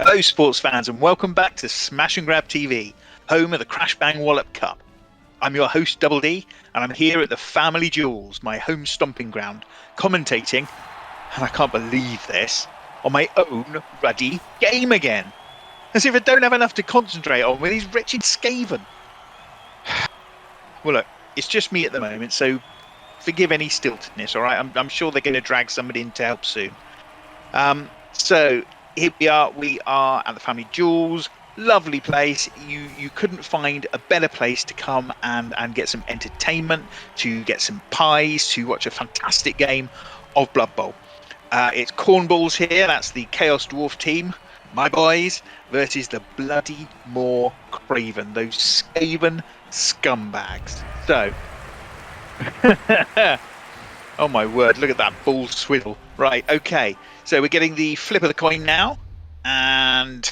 Hello, sports fans, and welcome back to Smash and Grab TV, home of the Crash Bang Wallop Cup. I'm your host, Double D, and I'm here at the Family Jewels, my home stomping ground, commentating, and I can't believe this, on my own ruddy game again. As if I don't have enough to concentrate on with these wretched Skaven. Well, look, it's just me at the moment, so forgive any stiltedness, all right? I'm sure they're going to drag somebody in to help soon. So here we are at the Family Jewels. Lovely place. You couldn't find a better place to come and get some entertainment, to get some pies, to watch a fantastic game of Bloodbowl. It's Cornballs here. That's the Chaos Dwarf team, my boys, versus the bloody more Craven, those Skaven scumbags. So, oh my word! Look at that ball swivel. Right. Okay. So we're getting the flip of the coin now, and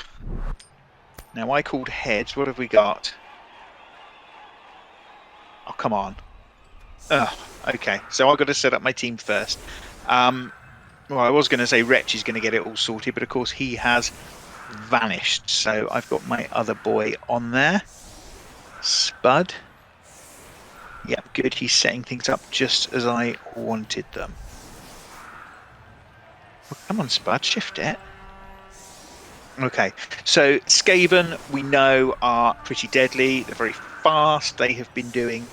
now I called heads. What have we got? Oh, come on. Okay, so I've got to set up my team first. Well, I was going to say Wretch is going to get it all sorted, but of course he has vanished. So I've got my other boy on there. Spud. Yep, good. He's setting things up just as I wanted them. Well, come on, Spud, shift it. Okay, so Skaven, we know, are pretty deadly. They're very fast. They have been doing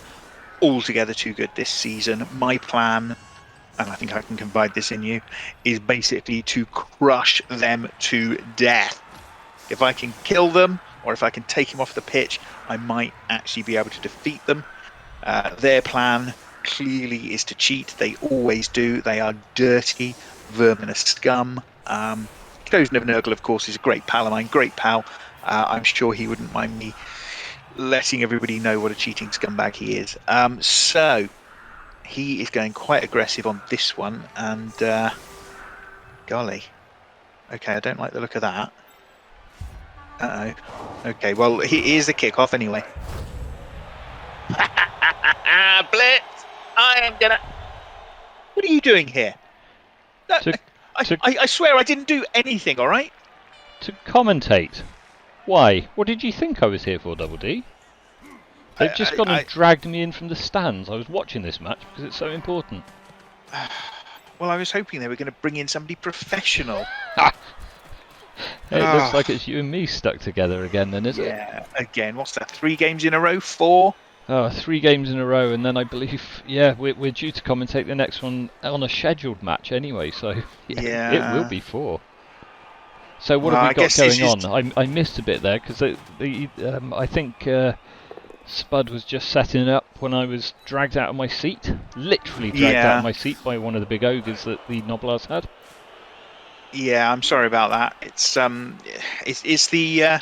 altogether too good this season. My plan, and I think I can confide this in you, is basically to crush them to death. If I can kill them, or if I can take them off the pitch, I might actually be able to defeat them. Their plan clearly is to cheat. They always do. They are dirty, verminous scum. Chosen of Nurgle, of course, is a great pal of mine, great pal. I'm sure he wouldn't mind me letting everybody know what a cheating scumbag he is. So he is going quite aggressive on this one, and golly, okay, I don't like the look of that. Okay, well, here's the kickoff anyway. Blitz! I am gonna. What are you doing here? I swear I didn't do anything, all right? To commentate. Why? What did you think I was here for, Double D? They've just gone and dragged me in from the stands. I was watching this match because it's so important. Well, I was hoping they were going to bring in somebody professional. It looks like it's you and me stuck together again then, is it? Yeah, again. What's that, 3 games in a row? 4? 3 games in a row, and then I believe, we're due to commentate the next one on a scheduled match anyway, so yeah. It will be 4. So what have we got going on? I missed a bit there, because I think Spud was just setting up when I was dragged out of my seat, literally dragged out of my seat by one of the big ogres that the Noblars had. Yeah, I'm sorry about that. It's the...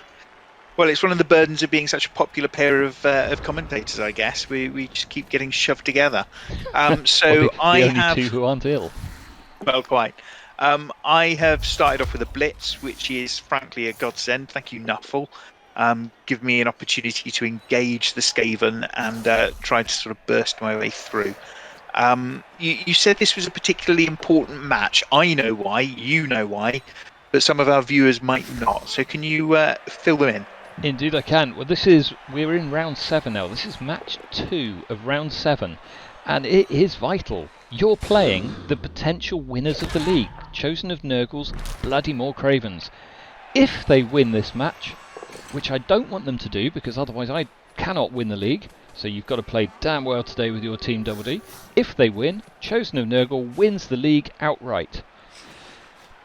Well, it's one of the burdens of being such a popular pair of commentators, I guess. We just keep getting shoved together. So I have only 2 who aren't ill. Well, quite. I have started off with a blitz, which is frankly a godsend. Thank you, Nuffle. Give me an opportunity to engage the Skaven and try to sort of burst my way through. You said this was a particularly important match. I know why. You know why. But some of our viewers might not. So can you fill them in? Indeed I can. Well, we're in round 7 now. This is match 2 of round 7, and it is vital. You're playing the potential winners of the league, Chosen of Nurgle's bloody more Cravens. If they win this match, which I don't want them to do because otherwise I cannot win the league, so you've got to play damn well today with your team, Double D. If they win, Chosen of Nurgle wins the league outright.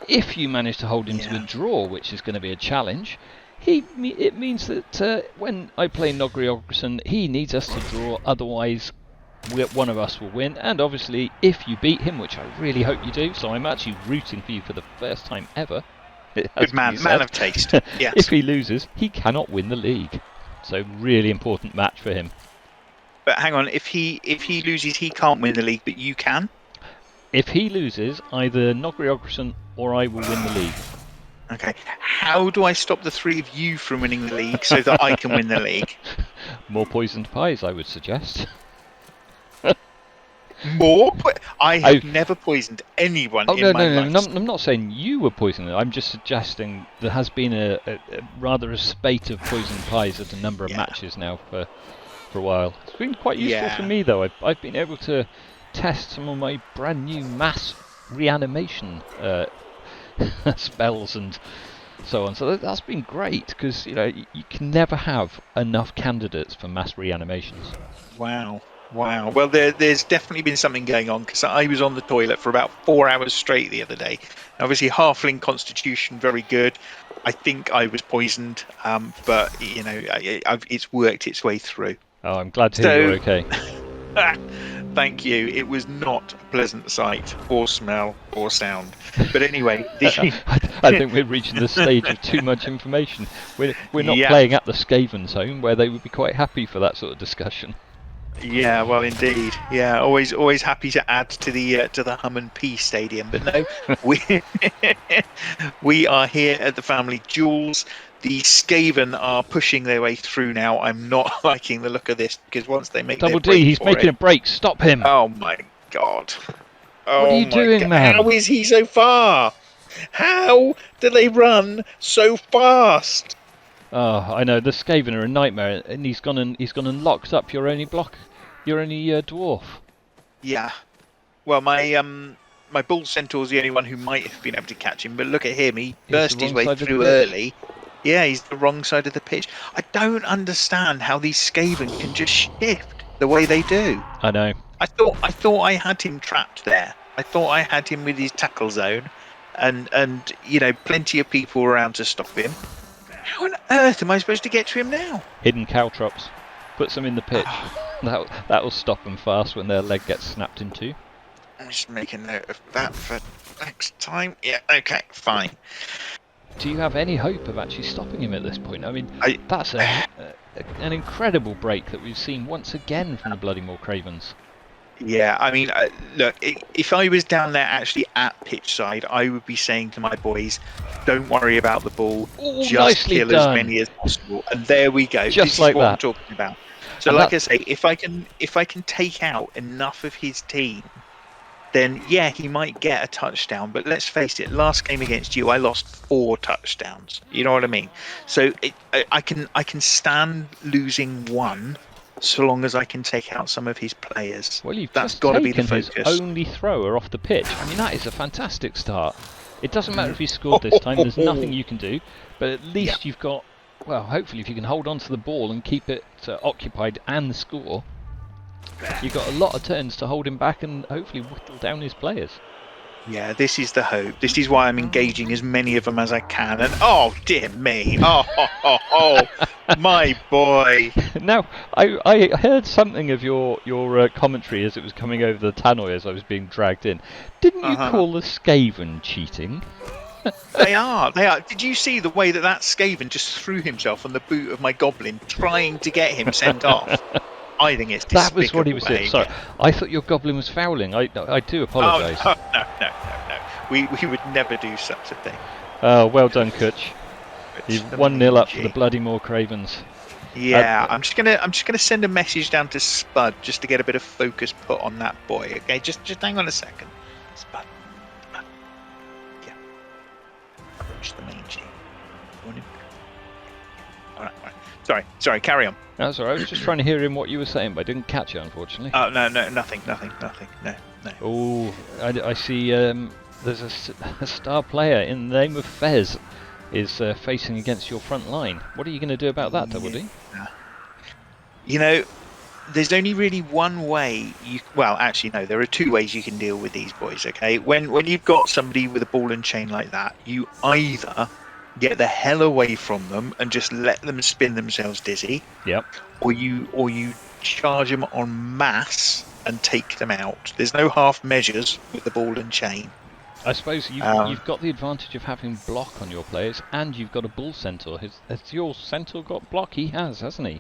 If you manage to hold him to a draw, which is going to be a challenge, it means that when I play Nogri Ogrson, he needs us to draw, otherwise one of us will win. And obviously, if you beat him, which I really hope you do, so I'm actually rooting for you for the first time ever. Good man of taste. Yes. If he loses, he cannot win the league. So really important match for him. But hang on, if he loses, he can't win the league, but you can? If he loses, either Nogri Ogrson or I will win the league. Okay. How do I stop the 3 of you from winning the league so that I can win the league? More poisoned pies, I would suggest. More? I have I- never poisoned anyone Oh in no, my no, no! life. I'm not saying you were poisoning. I'm just suggesting there has been a rather a spate of poison pies at a number of Yeah, matches now for a while. It's been quite useful for yeah. me though. I've been able to test some of my brand new mass reanimation spells and so on. So that's been great because you can never have enough candidates for mass reanimations. Wow. Wow. Well, there's definitely been something going on because I was on the toilet for about 4 hours straight the other day. Obviously, halfling constitution, very good. I think I was poisoned, but it's worked its way through. Oh, I'm glad to hear you're So, okay. thank you. It was not a pleasant sight, or smell, or sound. But anyway, I think we're reaching the stage of too much information. We're not yeah. playing at the Skaven's home where they would be quite happy for that sort of discussion. Yeah, well, indeed. Yeah, always happy to add to the Hum and Pea Stadium. But no, we we are here at the family jewels. The Skaven are pushing their way through now. I'm not liking the look of this because once they make their Double D, break he's for making it, a break. Stop him! oh my god, What are oh you my doing, god, how man? is he so far? How do they run so fast? Oh, I know the Skaven are a nightmare, and he's gone and locked up your only dwarf. Yeah. Well, my bull centaur's the only one who might have been able to catch him, but look at him. He He's the burst his wrong way side of the through pitch. early. Yeah, he's the wrong side of the pitch. I don't understand how these Skaven can just shift the way they do. I know. I thought I had him trapped there. I thought I had him with his tackle zone and plenty of people around to stop him. How on earth am I supposed to get to him now? Hidden caltrops. Puts them in the pitch. That'll stop them fast when their leg gets snapped in two. I'm just making note of that for next time. Yeah, okay, fine. Do you have any hope of actually stopping him at this point? I mean, I- that's an incredible break that we've seen once again from the Bloodbowl Cravens. Yeah, I mean, look, if I was down there actually at pitch side, I would be saying to my boys, don't worry about the ball, Ooh, just nicely kill done. as many as possible. And there we go. Just This like is what that. I'm talking about. So And like I say, if I can take out enough of his team, then yeah, he might get a touchdown. But let's face it, last game against you, I lost 4 touchdowns. You know what I mean? So I can stand losing 1. So long as I can take out some of his players. Well, you've That's just got to be the taken his focus. only thrower off the pitch. I mean, that is a fantastic start. It doesn't matter if he scored this time, there's nothing you can do. But at least you've got, well, hopefully if you can hold on to the ball and keep it occupied and score, you've got a lot of turns to hold him back and hopefully whittle down his players. Yeah, this is the hope. This is why I'm engaging as many of them as I can. And oh dear me, my boy. Now, I heard something of your commentary as it was coming over the tannoy as I was being dragged in. Didn't you call the Skaven cheating? They are. Did you see the way that Skaven just threw himself on the boot of my goblin, trying to get him sent off? I think it's despicable. That was what he was doing. Sorry, I thought your goblin was fouling. I do apologise. Oh, no. We would never do such a thing. Well done, Kutch. You've 1-0 up for the Bloodbowl Cravens. Yeah, I'm just gonna send a message down to Spud just to get a bit of focus put on that boy. Okay, just hang on a second, Spud. Yeah, approach the main G. All right. Sorry. Carry on. That's all right. I was just trying to hear in what you were saying, but I didn't catch it, unfortunately. Oh no, nothing. No. Oh, I see. There's a star player in the name of Fez is facing against your front line. What are you going to do about that, Double D? There's only really one way well, actually no, there are 2 ways you can deal with these boys, okay? When you've got somebody with a ball and chain like that, you either get the hell away from them and just let them spin themselves dizzy. Yep. Or you charge them en masse and take them out. There's no half measures with the ball and chain. I suppose you've got the advantage of having block on your players, and you've got a bull centaur. Has your centaur got block? He has, hasn't he?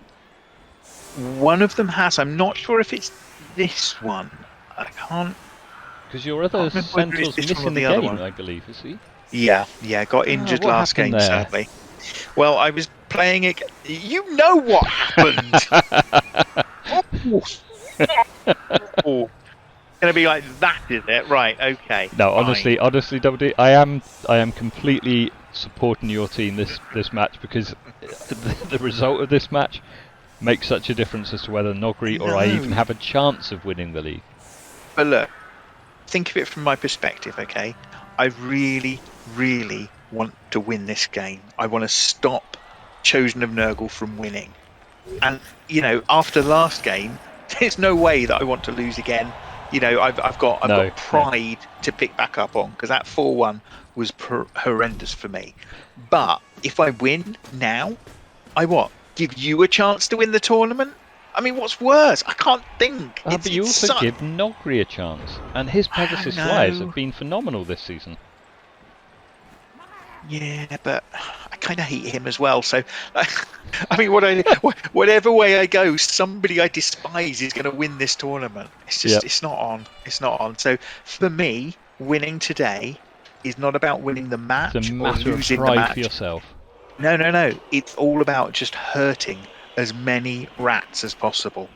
One of them has. I'm not sure if it's this one. I can't. Because your other centaur's missing the game, I believe, is he? Yeah, got injured last game, there? sadly. Well, I was playing it. You know what happened? going to be like that, is it? Right. Okay. No, fine. honestly, Double D, I am completely supporting your team this match because the result of this match makes such a difference as to whether Nogri or I even No. have a chance of winning the league. But look, think of it from my perspective, okay? I really, really want to win this game. I want to stop Chosen of Nurgle from winning. And after last game, there's no way that I want to lose again. I've got No. pride to pick back up on, because that 4-1 was horrendous for me. But if I win now, give you a chance to win the tournament? I mean, what's worse? I can't think. But you also give Nogri a chance, and his Pegasus Flyers have been phenomenal this season. Yeah, but I kind of hate him as well. So, I mean, whatever way I go, somebody I despise is going to win this tournament. It's just, It's not on. It's not on. So, for me, winning today is not about winning the match it's a matter or losing of pride the match. For yourself. No. It's all about just hurting as many rats as possible.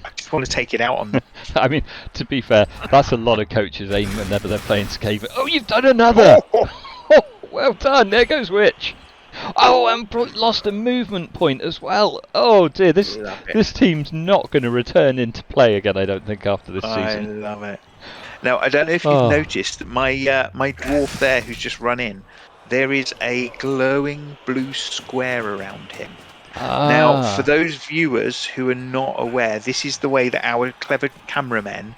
I just want to take it out on them. I mean, to be fair, that's a lot of coaches aim whenever they're playing Skaven. Oh, you've done another! Oh, well done, there goes Witch. Oh, and lost a movement point as well. Oh dear, this team's not going to return into play again, I don't think, after this season. I love it. Now, I don't know if you've noticed that my dwarf there who's just run in, there is a glowing blue square around him. Now, for those viewers who are not aware, this is the way that our clever cameramen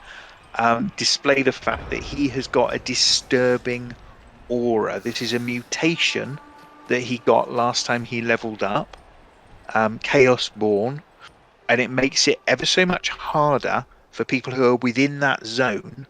display the fact that he has got a disturbing aura. This is a mutation that he got last time he leveled up, Chaos Born, and it makes it ever so much harder for people who are within that zone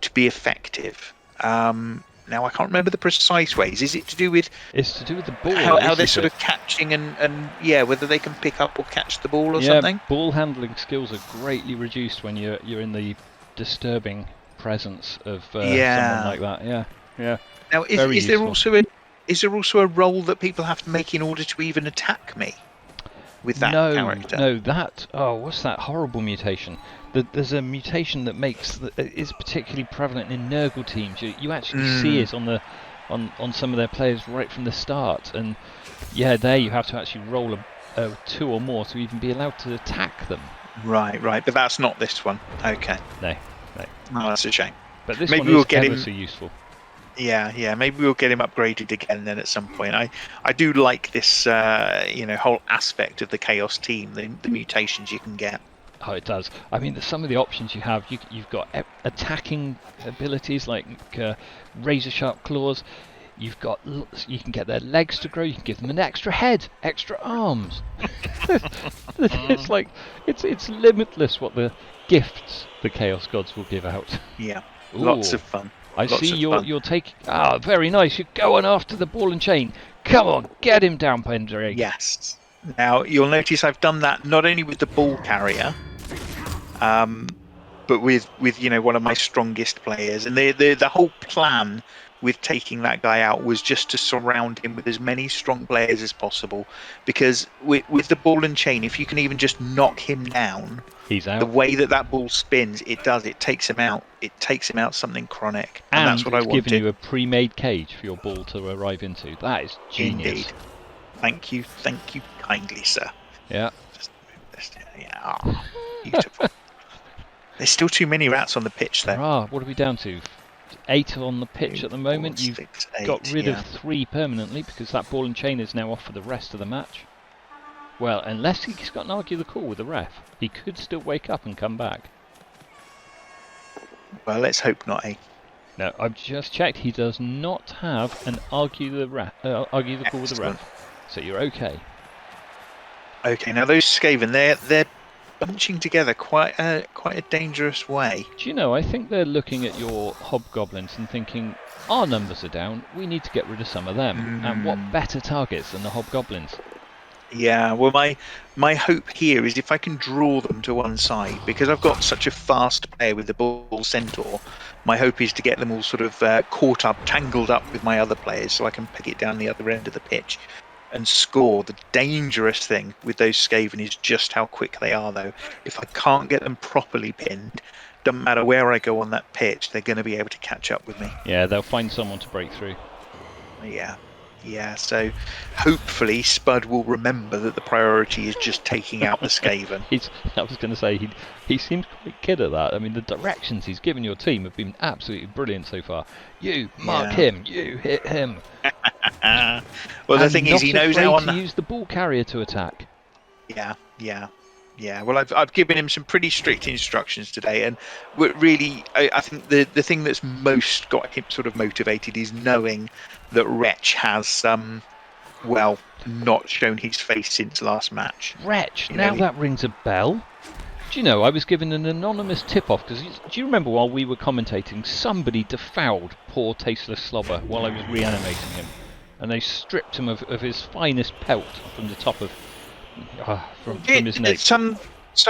to be effective. Now, I can't remember the precise ways. Is it to do with... It's to do with the ball. How they're sort of catching and whether they can pick up or catch the ball or something? Yeah, ball handling skills are greatly reduced when you're in the disturbing presence of someone like that. Yeah. Now, is there also a role that people have to make in order to even attack me with that character? No, what's that horrible mutation? There's a mutation that is particularly prevalent in Nurgle teams. You actually see it on some of their players right from the start, and there you have to actually roll a 2 or more to even be allowed to attack them. Right, but that's not this one. Okay. No. Oh, that's a shame. But this maybe one we'll is get ever him. So useful. Yeah. Maybe we'll get him upgraded again then at some point. I do like this, whole aspect of the Chaos team, the mutations you can get. Oh, it does. I mean, some of the options you have, you've got attacking abilities like razor sharp claws. You can get their legs to grow. You can give them an extra head, extra arms. It's like it's limitless what the gifts the Chaos Gods will give out. Yeah, lots of fun. I see you're taking. Very nice. You're going after the ball and chain. Come on, get him down, Pendrake. Yes. Now you'll notice I've done that not only with the ball carrier, but with one of my strongest players, and the whole plan with taking that guy out was just to surround him with as many strong players as possible, because with the ball and chain, if you can even just knock him down, he's out. The way that ball spins, it takes him out. It takes him out something chronic, and that's what I wanted. And it's given you a pre-made cage for your ball to arrive into. That is genius. Indeed. Thank you kindly, sir. Yeah. Yeah. Beautiful. There's still too many rats on the pitch, though. What are we down to? 8 on the pitch at the moment. You've got rid of 3 permanently because that ball and chain is now off for the rest of the match. Well, unless he's got an argue the call with the ref, he could still wake up and come back. Well, let's hope not, eh? No, I've just checked. He does not have an argue the call with the ref, so you're okay. Okay, now those Skaven, they're bunching together quite a dangerous way. Do you know, I think they're looking at your hobgoblins and thinking, our numbers are down, we need to get rid of some of them. And what better targets than the hobgoblins? Yeah, well, my hope here is if I can draw them to one side, because I've got such a fast player with the bull centaur, my hope is to get them all sort of caught up, tangled up with my other players, so I can pick it down the other end of the pitch and score. The dangerous thing with those Skaven is just how quick they are, though. If I can't get them properly pinned, doesn't matter where I go on that pitch, they're going to be able to catch up with me. Yeah, they'll find someone to break through. Yeah. So hopefully Spud will remember that the priority is just taking out the Skaven. I was going to say, he seems quite good at that. I mean, the directions he's given your team have been absolutely brilliant so far. You mark him, you hit him. Well, the thing is, he knows how to use the ball carrier to attack. Yeah. Well, I've given him some pretty strict instructions today, and really, I think the thing that's most got him sort of motivated is knowing that Wretch has not shown his face since last match. Wretch. Now that rings a bell. Do you know, I was given an anonymous tip-off, because do you remember while we were commentating, somebody defouled poor tasteless Slobber while I was reanimating him, and they stripped him of his finest pelt from the top of from his neck. Some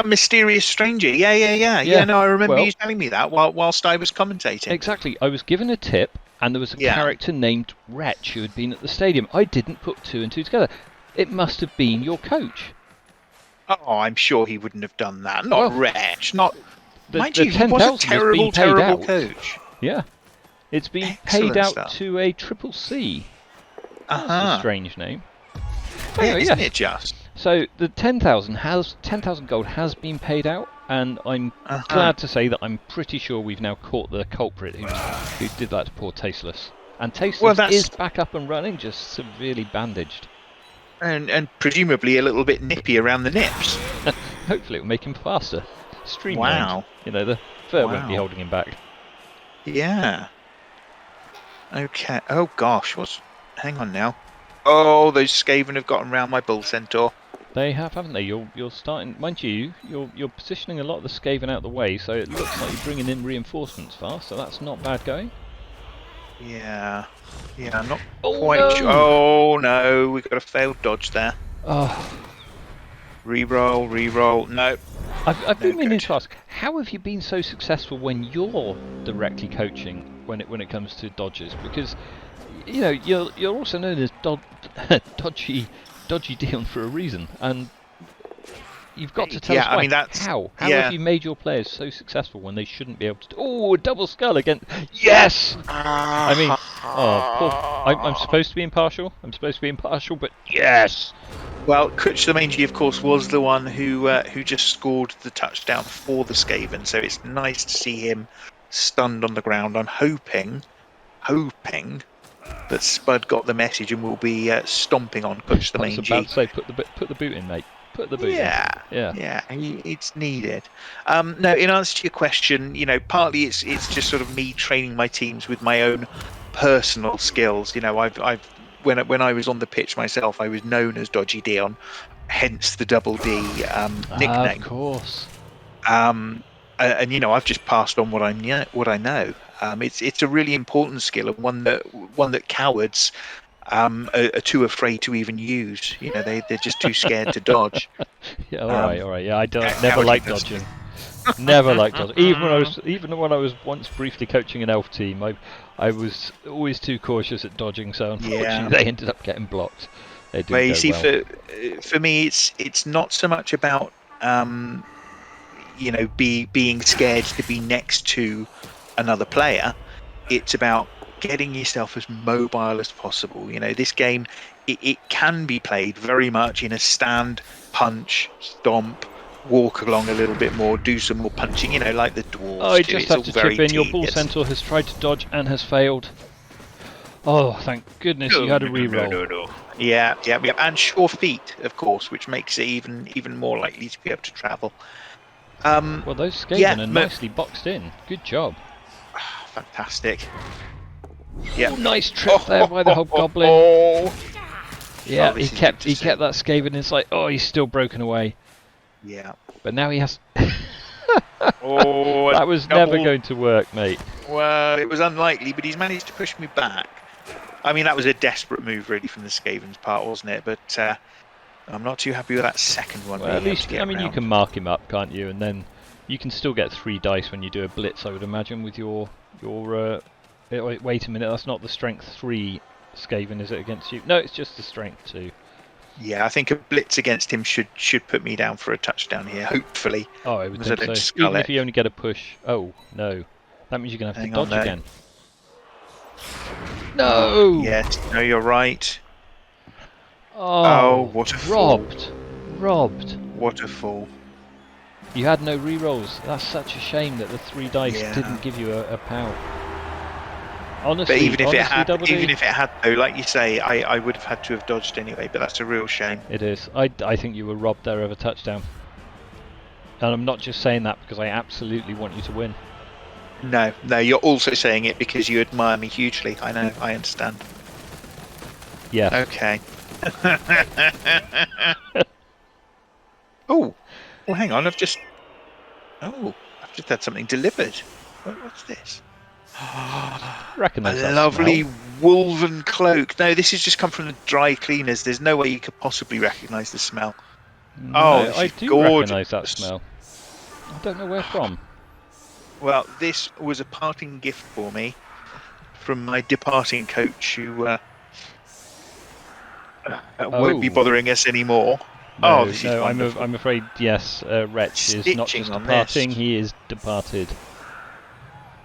mysterious stranger. Yeah. No, I remember you telling me that whilst I was commentating. Exactly. I was given a tip, and there was a character named Wretch who had been at the stadium. I didn't put two and two together. It must have been your coach. Oh, I'm sure he wouldn't have done that. Not Wretch. Not. Mind you, he 10,000 was a terrible coach. Yeah. It's been paid out to a triple C. That's a strange name. Anyway, isn't it just? So the 10,000 gold has been paid out, and I'm glad to say that I'm pretty sure we've now caught the culprit who did that to poor Tasteless. And Tasteless is back up and running, just severely bandaged. And presumably a little bit nippy around the nips. Hopefully it'll make him faster. Streamlined. Wow. You know, the fur won't be holding him back. Yeah. Okay. Oh gosh, hang on now. Oh, those Skaven have gotten round my Bull Centaur. They have, haven't they? You're starting, mind you, you're positioning a lot of the Skaven out the way, so it looks like you're bringing in reinforcements fast, so that's not bad going. Yeah, I'm not quite sure. Oh no, we've got a failed dodge there. Oh. Reroll. No. I've been meaning to ask, how have you been so successful when you're directly coaching when it comes to dodges? Because you know you're also known as dodgy Dion for a reason, and you've got to tell us why. I mean, how have you made your players so successful when they shouldn't be able to? Oh, double skull again! Yes. I mean, I'm supposed to be impartial. But yes. Well, Kutch the Mangy, of course, was the one who just scored the touchdown for the Skaven, so it's nice to see him stunned on the ground. I'm hoping that Spud got the message and will be stomping on Kutch the Mangy. I was about to say, put the boot in, mate. Put the boot in. Yeah. It's needed. No, in answer to your question, you know, partly it's just sort of me training my teams with my own personal skills. You know, when I was on the pitch myself, I was known as Dodgy Dion, hence the double D nickname. Of course. And you know, I've just passed on what I know. It's a really important skill, and one that cowards are too afraid to even use. You know, they're just too scared to dodge. Yeah, all right. Yeah, I never liked dodging. Never liked dodging. Even when I was once briefly coaching an elf team, I was always too cautious at dodging. So unfortunately, they ended up getting blocked. They didn't you see, well. for me, it's not so much about you know, being scared to be next to another player. It's about getting yourself as mobile as possible. You know, this game, it can be played very much in a stand, punch, stomp, walk along a little bit more, do some more punching, you know, like the dwarves. I just have to chip in. Your Bull Centaur has tried to dodge and has failed. Oh, thank goodness you had a reroll. No. Yeah, and sure feet, of course, which makes it even more likely to be able to travel. Well, those Skaven are nicely boxed in. Good job. Fantastic. Yeah. Oh, nice trip there by the Hobgoblin. Yeah, he kept that Skaven in sight. Oh, he's still broken away. Yeah. But now he has. That was never going to work, mate. Well, it was unlikely, but he's managed to push me back. I mean, that was a desperate move, really, from the Skaven's part, wasn't it? But I'm not too happy with that second one. Well, at least, I mean, you can mark him up, can't you? And then you can still get 3 dice when you do a blitz, I would imagine, with your. Wait a minute, that's not the strength 3 Skaven, is it, against you? No, it's just the strength 2. Yeah, I think a blitz against him should put me down for a touchdown here, hopefully. Oh, I would Because I think don't so. skull Even if it. you only get a push. Oh, no. That means you're going to have Hang to on dodge there. again. Oh, No! yes, no, you're right. Oh, what a robbed. fool. Robbed. What a fool. You had no rerolls. That's such a shame that the 3 dice Yeah. didn't give you a pow. But Honestly, even if Double even D, if it had, though, like you say, I would have had to have dodged anyway. But that's a real shame. it is. I think you were robbed there of a touchdown. And I'm not just saying that because I absolutely want you to win. No, you're also saying it because you admire me hugely. I know, I understand. Yes. Okay. Oh, well, hang on. I've just had something delivered. What's this? Recognise A that lovely smell. woven cloak. No, this has just come from the dry cleaners. There's no way you could possibly recognise the smell. No, This I is do gorgeous. recognise that smell. I don't know where from. Well, this was a parting gift for me from my departing coach, who won't be bothering us anymore. No, This is no, wonderful. I'm afraid, yes, Wretch is not Stitching just on departing, this. he is departed.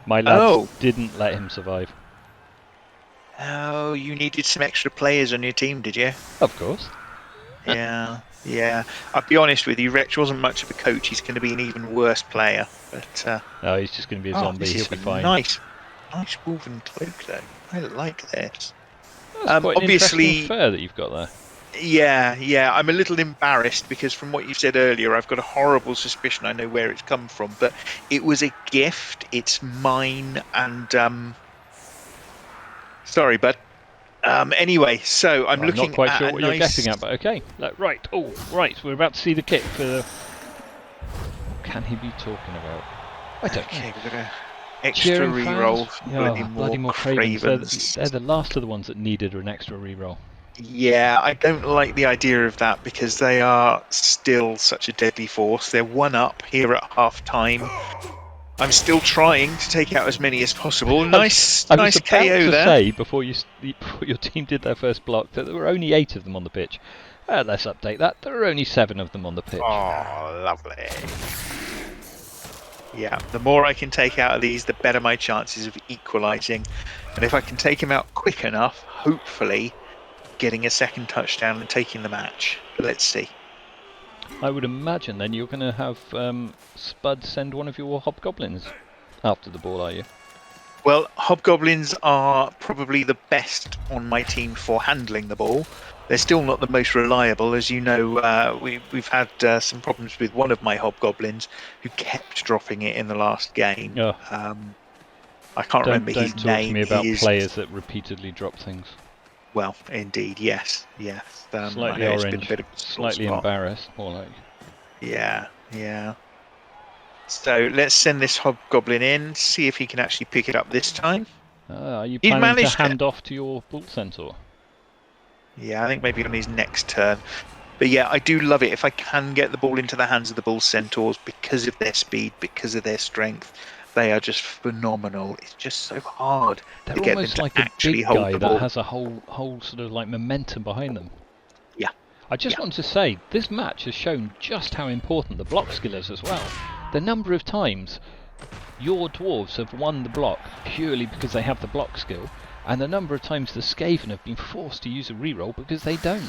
My lads didn't let him survive. Oh, you needed some extra players on your team, did you? Of course. Yeah. I'll be honest with you, Wretch wasn't much of a coach. He's going to be an even worse player. But No, he's just going to be a zombie, this he'll is be a fine. nice woven cloak, though. I like this. That's quite an obviously, interesting fur that you've got there. Yeah. I'm a little embarrassed because from what you said earlier, I've got a horrible suspicion I know where it's come from. But it was a gift. It's mine, and sorry, bud. Anyway, so I'm looking not quite at sure a what nice... you're getting at, but okay. Right, we're about to see the kit for... What can he be talking about? I don't know. Okay, we've got an extra Cheering reroll. fans? Bloody more Cravens. Cravens. They're the last of the ones that needed an extra reroll. Yeah, I don't like the idea of that because they are still such a deadly force. They're 1 up here at half time. I'm still trying to take out as many as possible. Nice I was KO about to there. say before your team did their first block that there were only 8 of them on the pitch. Let's update that. There are only 7 of them on the pitch. Oh, lovely. Yeah, the more I can take out of these, the better my chances of equalising. And if I can take him out quick enough, hopefully getting a second touchdown and taking the match. Let's see. I would imagine then you're going to have Spud send one of your hobgoblins after the ball, are you? Well, hobgoblins are probably the best on my team for handling the ball. They're still not the most reliable, as you know. We've had some problems with one of my hobgoblins who kept dropping it in the last game. Oh. I can't remember his Don't talk name. to me about players that repeatedly drop things. Well, indeed, yes. Slightly orange, slightly embarrassed, more like. Yeah. So let's send this hobgoblin in, see if he can actually pick it up this time. Are you planning to hand off to your bull centaur? Yeah, I think maybe on his next turn. But yeah, I do love it if I can get the ball into the hands of the bull centaurs because of their speed, because of their strength. They are just phenomenal. It's just so hard They're to get them almost to like a actually big hold guy the that ball. has a whole sort of like momentum behind them. Yeah. I just want to say, this match has shown just how important the block skill is as well. The number of times your dwarves have won the block purely because they have the block skill, and the number of times the Skaven have been forced to use a reroll because they don't.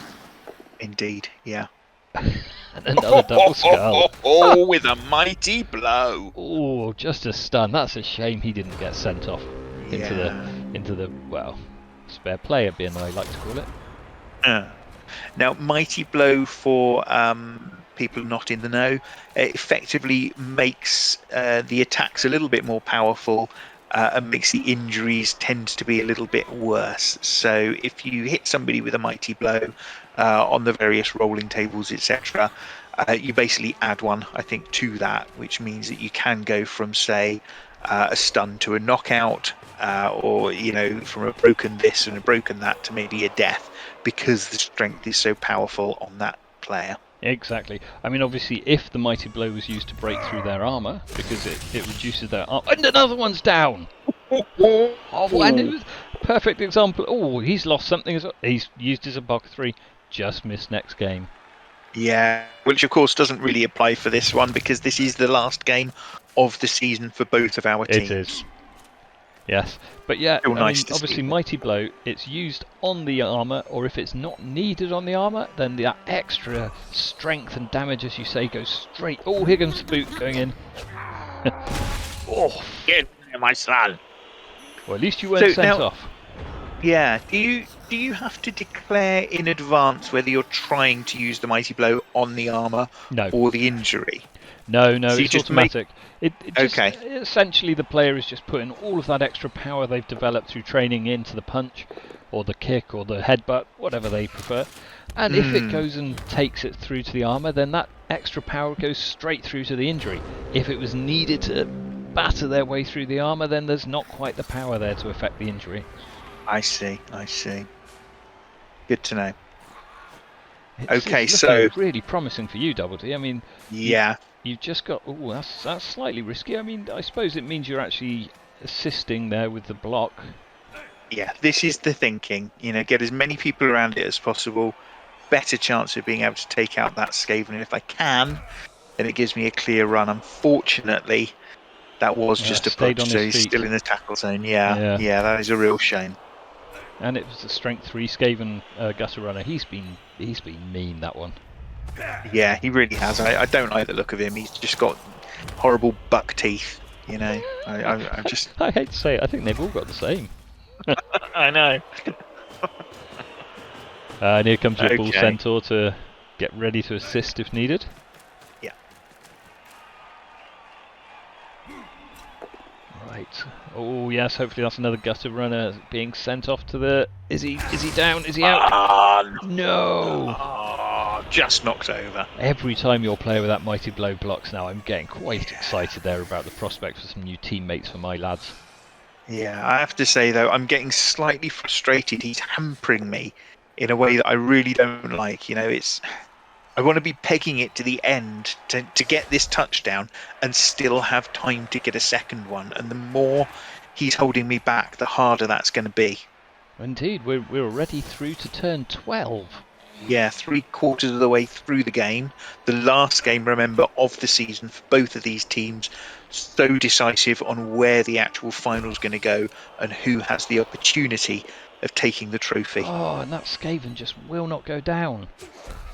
Indeed, yeah. And another double skull. With a mighty blow. Oh, just a stun. That's a shame he didn't get sent off into the well, spare player bin, I like to call it. Now, mighty blow for people not in the know effectively makes the attacks a little bit more powerful and makes the injuries tend to be a little bit worse. So if you hit somebody with a mighty blow on the various rolling tables, etc., you basically add one, I think, to that, which means that you can go from, say, a stun to a knockout, or from a broken this and a broken that to maybe a death, because the strength is so powerful on that player. Exactly. I mean, obviously, if the mighty blow was used to break through their armour, because it reduces their armour, and another one's down. And it was a perfect example. Oh, he's lost something as well. He's used his Abok 3. just miss next game. Yeah, which of course doesn't really apply for this one because this is the last game of the season for both of our teams. It is. Yes, but yeah, Still I nice mean, to obviously see. Mighty Blow, it's used on the armour, or if it's not needed on the armour, then that extra strength and damage, as you say, goes straight. Oh, here comes the boot going in. Oh, Get there, my son. well, at least you weren't sent now, off. Yeah, do you have to declare in advance whether you're trying to use the Mighty Blow on the armour No. or the injury? No, So you it's just automatic. It just, Okay. essentially, the player is just putting all of that extra power they've developed through training into the punch, or the kick, or the headbutt, whatever they prefer. And if it goes and takes it through to the armour, then that extra power goes straight through to the injury. If it was needed to batter their way through the armour, then there's not quite the power there to affect the injury. I see. Good to know. It's looking really promising for you, Double D. I mean, yeah. You've just got... Oh, that's slightly risky. I mean, I suppose it means you're actually assisting there with the block. Yeah, this is the thinking. Get as many people around it as possible. Better chance of being able to take out that Skaven. And if I can, then it gives me a clear run. Unfortunately, that was just a stayed push, on so his he's feet. still in the tackle zone. Yeah, that is a real shame. And it was a strength 3 Skaven gutter runner. He's been mean, that one. Yeah, he really has. I don't like the look of him. He's just got horrible buck teeth. I just. I hate to say it. I think they've all got the same. I know. And here comes your Bull Centaur to get ready to assist if needed. Yeah. Right. Oh yes. Hopefully that's another gutter runner being sent off to the. Is he down? Is he out? No. Just knocked over. Every time your player with that Mighty Blow blocks now, I'm getting quite excited there about the prospect for some new teammates for my lads. Yeah, I have to say though, I'm getting slightly frustrated. He's hampering me in a way that I really don't like. I want to be pegging it to the end to get this touchdown and still have time to get a second one. And the more he's holding me back, the harder that's going to be. Indeed, we're already through to turn 12. Yeah, 3/4 of the way through the game. The last game, remember, of the season for both of these teams. So decisive on where the actual final is going to go and who has the opportunity of taking the trophy. Oh, and that Skaven just will not go down.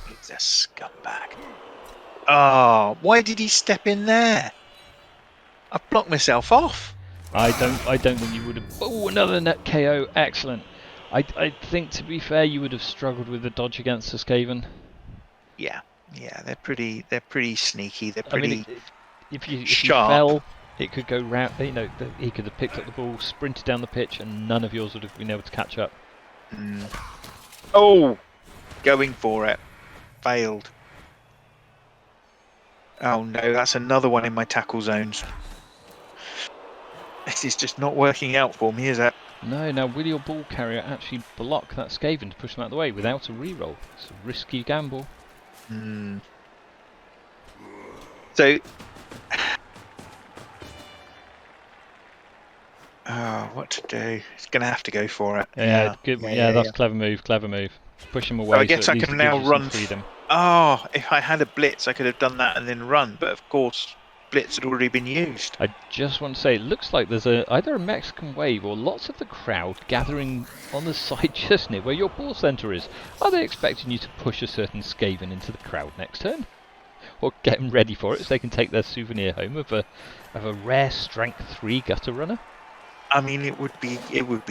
He's a scumbag. Oh, why did he step in there? I've blocked myself off. I don't think you would have. Oh, another net KO. Excellent. I think, to be fair, you would have struggled with the dodge against the Skaven. Yeah, they're pretty sneaky. They're pretty. If you sharp. fell, it could go round. He could have picked up the ball, sprinted down the pitch, and none of yours would have been able to catch up. Oh, going for it, failed. Oh no, that's another one in my tackle zones. This is just not working out for me, is it? No, now will your ball carrier actually block that Skaven to push him out of the way without a reroll? It's a risky gamble. So, what to do? He's going to have to go for it. Yeah, good. Yeah, that's clever move. Push him away. So I guess so I can now run. Freedom. Oh, if I had a blitz, I could have done that and then run. But of course, blitz had already been used. I just want to say, it looks like there's either a Mexican wave or lots of the crowd gathering on the side just near where your ball centre is. Are they expecting you to push a certain Skaven into the crowd next turn? Or get them ready for it so they can take their souvenir home of a rare strength 3 gutter runner? I mean, it would be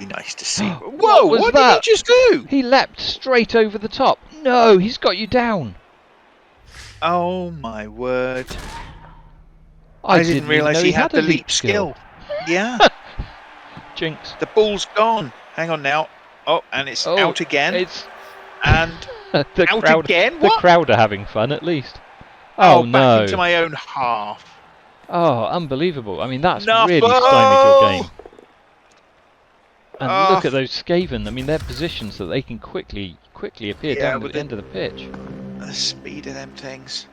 nice to see. Whoa! What did he just do? He leapt straight over the top. No, he's got you down. Oh my word! I didn't realise he had the leap skill. Yeah. Jinx. The ball's gone. Hang on now. Oh, and it's out again. And the out crowd, again. The crowd are having fun at least. Oh no! Back into my own half. Oh, unbelievable! I mean, that's really stymied your game. And look at those Skaven. I mean, they're positions that they can quickly appear down at the end of the pitch. The speed of them things.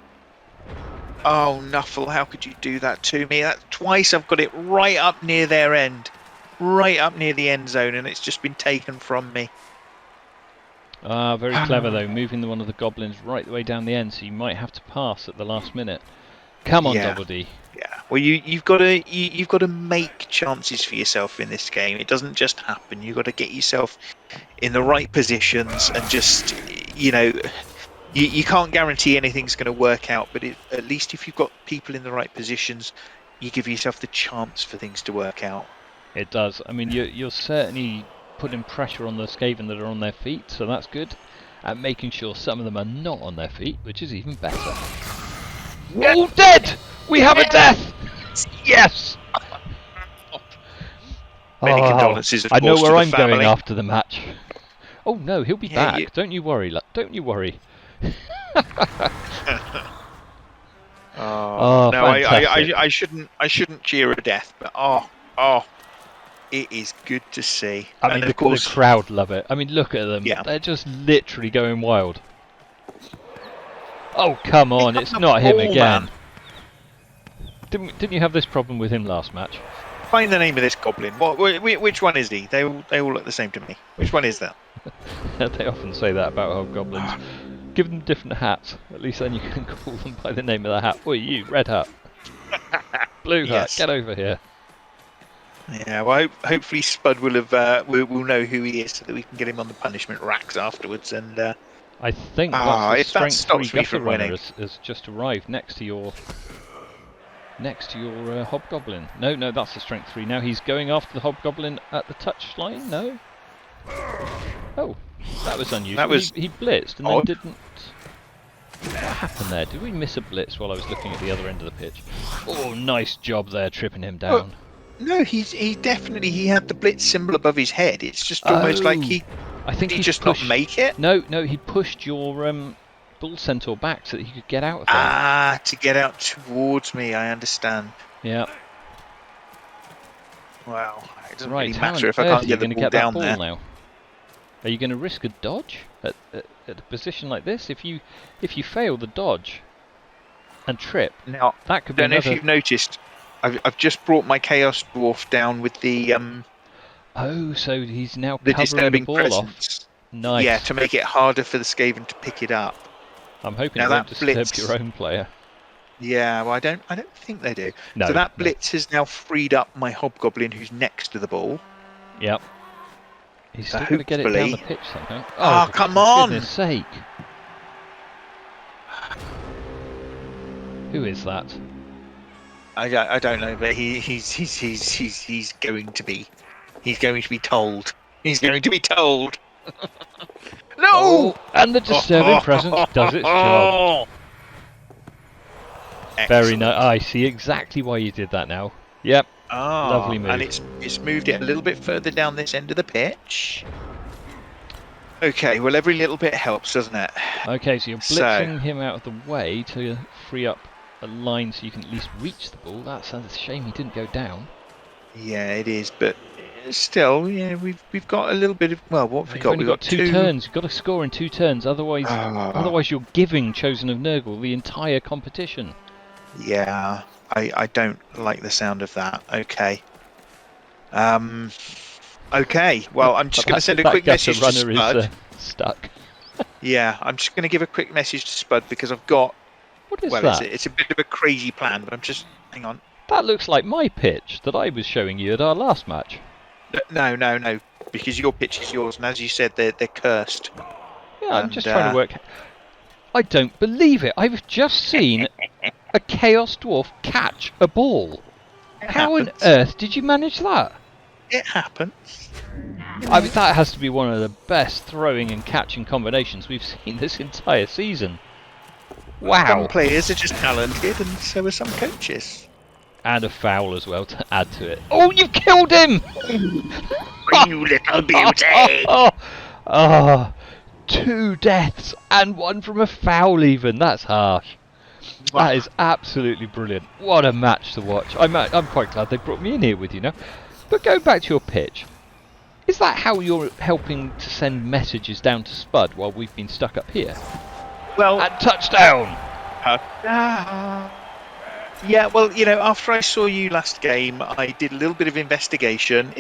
Oh, Nuffle, how could you do that to me? That twice I've got it right up near their end. Right up near the end zone, and it's just been taken from me. Ah, very clever though, moving one of the goblins right the way down the end, so you might have to pass at the last minute. Come on, Yeah. Double D. Yeah. Well, you've got to you've got to make chances for yourself in this game. It doesn't just happen. You've got to get yourself in the right positions and just you can't guarantee anything's going to work out, but at least if you've got people in the right positions, you give yourself the chance for things to work out. It does. I mean, you're certainly putting pressure on the Skaven that are on their feet, so that's good. And making sure some of them are not on their feet, which is even better. Oh, dead! We have a death! Yes! Many condolences, of I know course, where to the I'm going family. after the match. Oh no, he'll be Yeah, back. Don't you worry. Don't you worry. Oh, no, fantastic. I shouldn't cheer a death, but it is good to see. I mean, and of course, the crowd love it. I mean, look at them. Yeah. They're just literally going wild. Oh, come on. It's not him again. Didn't you have this problem with him last match? Find the name of this goblin. Which one is he? They all look the same to me. Which one is that? They often say that about hobgoblins. Give them different hats. At least then you can call them by the name of the hat. Oi, you, red hat. Blue hat, Yes. get over here. Yeah, well, hopefully Spud will have will know who he is so that we can get him on the punishment racks afterwards. And I think if that strength 3 stops me gutter from runner winning. has just arrived next to your hobgoblin. No, that's the strength 3. Now he's going after the hobgoblin at the touch line. No. Oh, that was unusual. That was he blitzed and odd. then didn't. What happened there? Did we miss a blitz while I was looking at the other end of the pitch? Oh, nice job there, tripping him down. No, he definitely had the blitz symbol above his head. It's just almost like I think he he just pushed, not make it. No, he pushed your bull centaur back so that he could get out of there. To get out towards me. I understand. Yeah. Wow, it doesn't Right, really how matter on if I earth can't are you get the going to ball get that down ball there. now? Are you going to risk a dodge at a position like this? If you fail the dodge and trip, Now, that could be don't know if another. you've noticed, I've just brought my Chaos Dwarf down with the Oh, so he's now covering the disturbing ball presence. off. Nice. Yeah, to make it harder for the Skaven to pick it up. I'm hoping Now it won't that disturb blitz- your own player. Yeah, well, I don't think they do. No. So that no. blitz has now freed up my Hobgoblin who's next to the ball. Yep. He's So still going to get it down the hopefully- pitch somehow. Oh, come for on! goodness sake. Who is that? I don't know, but he's going to be told. He's going to be told. No! Oh, and the disturbing presence does its job. Very Excellent. nice. I see exactly why you did that now. Yep. Lovely move. And it's moved it a little bit further down this end of the pitch. Okay, well, every little bit helps, doesn't it? Okay, so you're blitzing him out of the way to free up a line so you can at least reach the ball. That's a shame he didn't go down. Yeah, it is, but still, yeah, we've got a little bit of, well, what have we You've got? only We've got got two turns. You've got to score in 2 turns. Otherwise you're giving Chosen of Nurgle the entire competition. Yeah, I don't like the sound of that. Okay. Okay, well, I'm just going to send a quick message to Spud. Is stuck. Yeah, I'm just going to give a quick message to Spud because I've got, What is well, that? it's a bit of a crazy plan, but I'm just, hang on. That looks like my pitch that I was showing you at our last match. No, because your pitch is yours, and as you said, they're cursed. Yeah, I'm just trying to work. I don't believe it. I've just seen a Chaos Dwarf catch a ball. How on earth did you manage that? It happens. I mean, that has to be one of the best throwing and catching combinations we've seen this entire season. Wow. Some players are just talented, and so are some coaches. And a foul as well to add to it. Oh, you've killed him! You little beauty! Oh, 2 deaths and 1 from a foul even. That's harsh. That is absolutely brilliant. What a match to watch. I'm quite glad they brought me in here with you now. But going back to your pitch, is that how you're helping to send messages down to Spud while we've been stuck up here? Well, And touchdown! yeah, well, after I saw you last game, I did a little bit of investigation.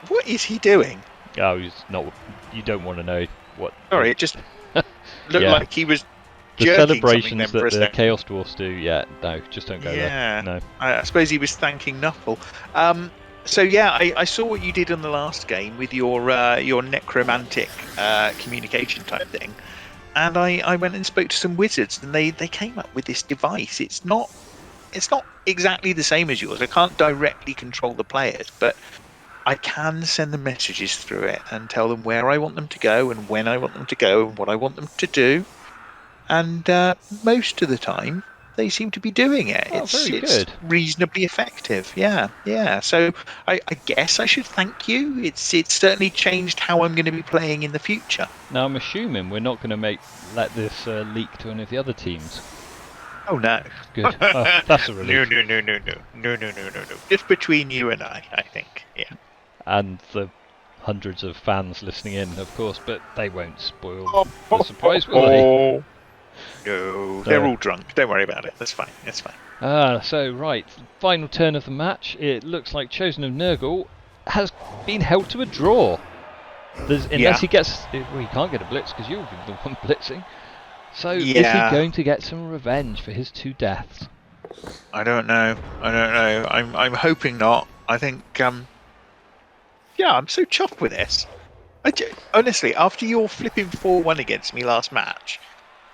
What is he doing? Oh, he's not. You don't want to know. What? Sorry, it just looked Yeah. like he was The jerking something celebrations then for that a the second. Chaos Dwarfs do, yeah, no, just don't go Yeah, there. No. I suppose he was thanking Knuckle. So yeah, I saw what you did in the last game with your necromantic communication type thing, and I went and spoke to some wizards, and they came up with this device. It's not exactly the same as yours. I can't directly control the players, but I can send them messages through it and tell them where I want them to go and when I want them to go and what I want them to do. And most of the time, they seem to be doing it. Oh, It's very good. reasonably effective. Yeah, yeah. So I guess I should thank you. It's certainly changed how I'm going to be playing in the future. Now I'm assuming we're not going to let this leak to any of the other teams. Oh no. Good. Oh, that's a relief. No. Just between you and I think. Yeah. And the hundreds of fans listening in, of course, but they won't spoil the surprise, will they? No, they're all drunk. Don't worry about it. That's fine. That's fine. So right, final turn of the match. It looks like Chosen of Nurgle has been held to a draw. Unless he gets, well, he can't get a blitz because you'll be the one blitzing. So is he going to get some revenge for his 2 deaths? I don't know. I'm hoping not. I think I'm so chuffed with this. Honestly, after your flipping 4-1 against me last match,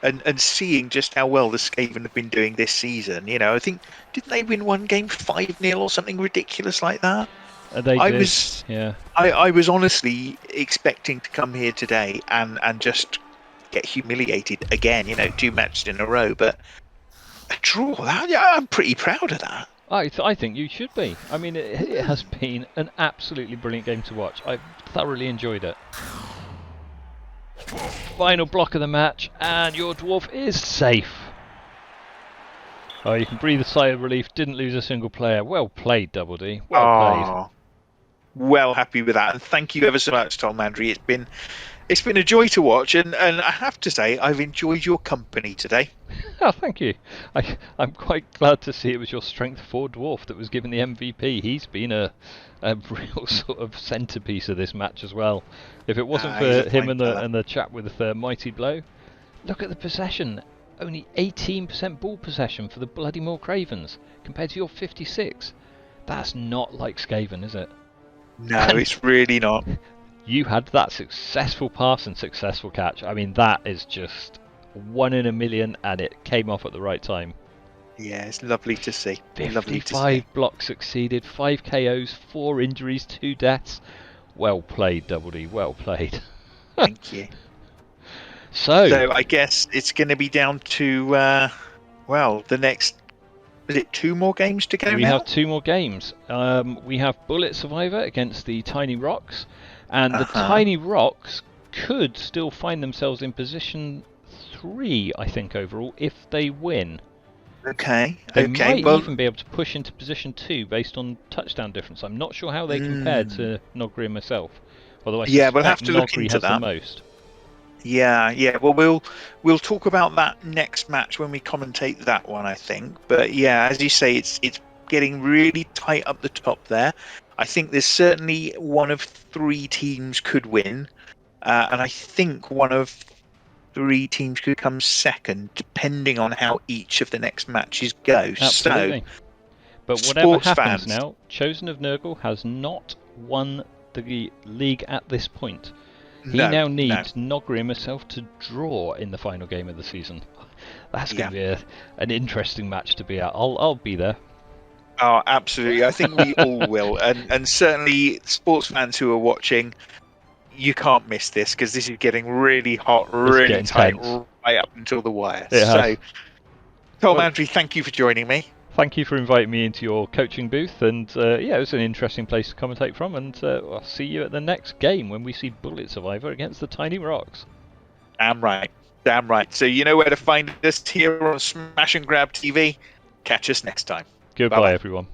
and seeing just how well the Skaven have been doing this season, I think, didn't they win one game 5-0 or something ridiculous like that? They did. Yeah. I was honestly expecting to come here today and just get humiliated again, 2 matches in a row, but a draw, I'm pretty proud of that. I think you should be. I mean, it has been an absolutely brilliant game to watch. I've thoroughly enjoyed it. Final block of the match, and your dwarf is safe. Oh, you can breathe a sigh of relief. Didn't lose a single player. Well played, Double D. Well played. Well happy with that, and thank you ever so much, Tom Landry. It's been a joy to watch, and I have to say I've enjoyed your company today. Oh, thank you. I'm quite glad to see it was your strength 4 dwarf that was given the MVP. He's been a real sort of centrepiece of this match as well. If it wasn't for him and the chap with the mighty blow, look at the possession. Only 18% ball possession for the bloody more Cravens compared to your 56. That's not like Skaven, is it? No, it's really not. You had that successful pass and successful catch. I mean, that is just 1 in a million, and it came off at the right time. Yeah, it's lovely to see. 55 blocks succeeded, 5 KOs, 4 injuries, 2 deaths. Well played, Double D. Well played. Thank you. So I guess it's going to be down to the next. Is it 2 more games to go? We have 2 more games. We have Bullet Survivor against the Tiny Rocks, and the Tiny Rocks could still find themselves in position 3, I think, overall, if they win. Okay. They might even be able to push into position 2 based on touchdown difference. I'm not sure how they compared to Nogri and myself. Although I suspect we'll have to look Nogri into has that. the most. Yeah. Well, we'll talk about that next match when we commentate that one, I think. But yeah, as you say, it's getting really tight up the top there. I think there's certainly one of 3 teams could win, and I think one of 3 teams could come second, depending on how each of the next matches go. Absolutely. So, but whatever happens fans, now, Chosen of Nurgle has not won the league at this point. He now needs Nogri and myself to draw in the final game of the season. That's going to be an interesting match to be at. I'll be there. Oh, absolutely. I think we all will. And certainly sports fans who are watching, you can't miss this, because this is getting really hot, really tight, right up until the wire. So, Tom Andrew, thank you for joining me. Thank you for inviting me into your coaching booth, and it was an interesting place to commentate from, and I'll see you at the next game when we see Bullet Survivor against the Tiny Rocks. Damn right. So you know where to find us here on Smash and Grab TV. Catch us next time. Goodbye, everyone.